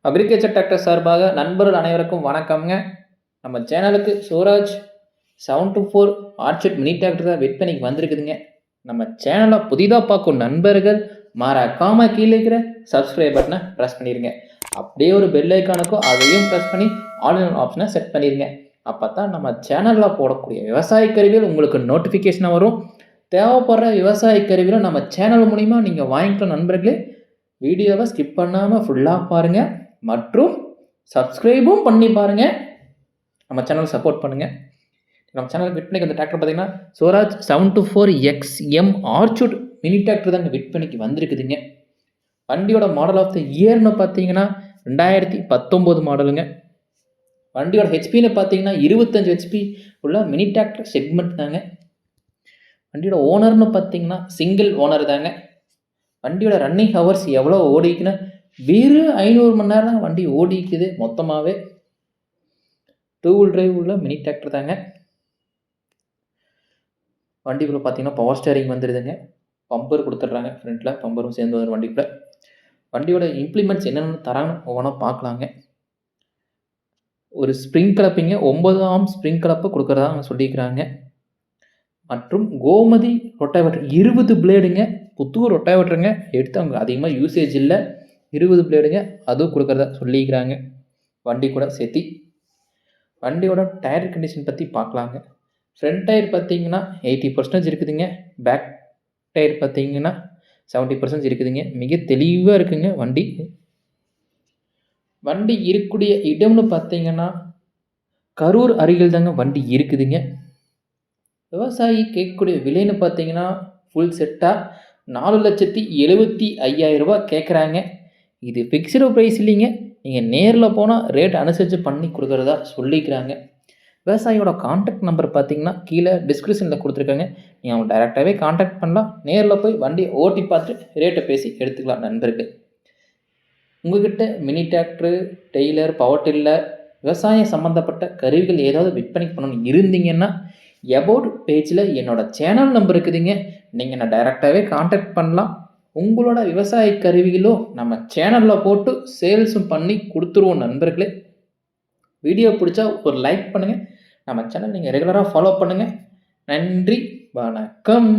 Agriculture tractor சார்பாக நண்பர்கள் அனைவருக்கும் வணக்கம்ங்க. நம்ம சேனலுக்கு சூராஜ் 724 ஆர்ச்சர்ட் மினி டிராக்டர் தான் விற்பனைக்கு வந்திருக்குதுங்க. நம்ம சேனலை புதிதாக பார்க்கும் நண்பர்கள் மறக்காம கீழே இருக்கிற சப்ஸ்கிரைப் பட்டனை ப்ரெஸ் பண்ணிடுங்க. அப்படியே ஒரு பெல் ஐக்கானுக்கும் அதையும் ப்ரெஸ் பண்ணி ஆல் இன் ஆப்ஷனை செட் பண்ணிடுங்க. அப்போ தான் நம்ம சேனலில் போடக்கூடிய விவசாய கருவிகள் உங்களுக்கு நோட்டிஃபிகேஷனாக வரும். தேவைப்படுற விவசாய கருவிகளும் நம்ம சேனல் மூலிமா நீங்கள் வாங்கிக்கலாம். நண்பர்களே, வீடியோவை ஸ்கிப் பண்ணாமல் ஃபுல்லாக பாருங்கள் மற்றும் சப்ஸ்கிரைபும் பண்ணி பாருங்கள். நம்ம சேனல் சப்போர்ட் பண்ணுங்கள். நம்ம சேனலுக்கு விற்பனைக்கு அந்த டிராக்டர் பார்த்தீங்கன்னா Suraj 724 XM orchard mini tractor தாங்க விற்பனைக்கு வந்திருக்குதுங்க. வண்டியோட மாடல் ஆஃப் த இயர்னு பார்த்தீங்கன்னா 2019 மாடலுங்க. வண்டியோட ஹெச்பின்னு பார்த்தீங்கன்னா 25 ஹெச்பி உள்ள மினி டிராக்டர் செக்மெண்ட் தாங்க. வண்டியோட ஓனர்னு பார்த்தீங்கன்னா சிங்கிள் ஓனர் தாங்க. வண்டியோட ரன்னிங் ஹவர்ஸ் எவ்வளோ ஓடிக்குன்னா வெறும் 500 மணி நேரம் தான் வண்டி ஓடிக்குது. மொத்தமாகவே 2 வீல் டிரைவ் உள்ள மினி டிராக்டர் தாங்க. வண்டிக்குள்ளே பார்த்தீங்கன்னா பவர் ஸ்டேரிங் வந்துடுதுங்க. பம்பர் கொடுத்துட்றாங்க. ஃப்ரண்ட்டில் பம்பரும் சேர்ந்து வந்துடும் வண்டிக்குள்ளே. வண்டியோட இம்ப்ளிமெண்ட்ஸ் என்னென்ன தராங்கன்னு ஒவ்வொன்றா பார்க்கலாங்க. ஒரு ஸ்ப்ரிங் கலப்பிங்க 9 ஆம் ஸ்ப்ரிங் கலப்பை கொடுக்குறதா அவங்க சொல்லியிருக்கிறாங்க. மற்றும் கோமதி ரொட்டாவேட்டர் 20 பிளேடுங்க. புத்தூர் ரொட்டாவேட்டருங்க. எடுத்து அவங்க அதிகமாக யூசேஜ் இல்லை, 20 பிளேடுங்க. அதுவும் கொடுக்குறதா சொல்லிக்கிறாங்க வண்டி கூட சேர்த்தி. வண்டியோட டயர் கண்டிஷன் பற்றி பார்க்கலாங்க. ஃப்ரண்ட் டயர் பார்த்தீங்கன்னா 80% இருக்குதுங்க. பேக் டயர் பார்த்தீங்கன்னா 70% இருக்குதுங்க. மிக தெளிவாக இருக்குங்க வண்டி. வண்டி இருக்கக்கூடிய இடம்னு பார்த்தீங்கன்னா கரூர் அருகில் தாங்க வண்டி இருக்குதுங்க. விவசாயி கேட்கக்கூடிய விலைன்னு பார்த்தீங்கன்னா ஃபுல் செட்டாக 4,75,000 ரூபா கேட்குறாங்க. இது ஃபிக்ஸ்டு ப்ரைஸ் இல்லைங்க. நீங்கள் நேரில் போனால் ரேட் அனுசரித்து பண்ணி கொடுக்குறதா சொல்லிக்கிறாங்க. விவசாயியோட கான்டாக்ட் நம்பர் பார்த்தீங்கன்னா கீழே டிஸ்கிரிப்ஷனில் கொடுத்துருக்காங்க. நீங்கள் அவங்க டைரெக்டாகவே கான்டாக்ட் பண்ணலாம். நேரில் போய் வண்டியை ஓட்டி பார்த்துட்டு ரேட்டை பேசி எடுத்துக்கலாம். நண்பர்கள், உங்கள்கிட்ட mini tractor, trailer, power tiller, விவசாயம் சம்மந்தப்பட்ட கருவிகள் ஏதாவது விற்பனைக்கு பண்ணணும் இருந்தீங்கன்னா எபவுட் பேஜில் என்னோடய சேனல் நம்பர் இருக்குதுங்க. நீங்கள் நான் டைரெக்டாகவே கான்டாக்ட் பண்ணலாம். உங்களோட விவசாய கருவிகளும் நம்ம சேனலில் போட்டு சேல்ஸும் பண்ணி கொடுத்துருவோம். நண்பர்களே, வீடியோ பிடிச்சா ஒரு லைக் பண்ணுங்கள். நம்ம சேனல் நீங்கள் ரெகுலராக ஃபாலோ பண்ணுங்கள். நன்றி, வணக்கம்.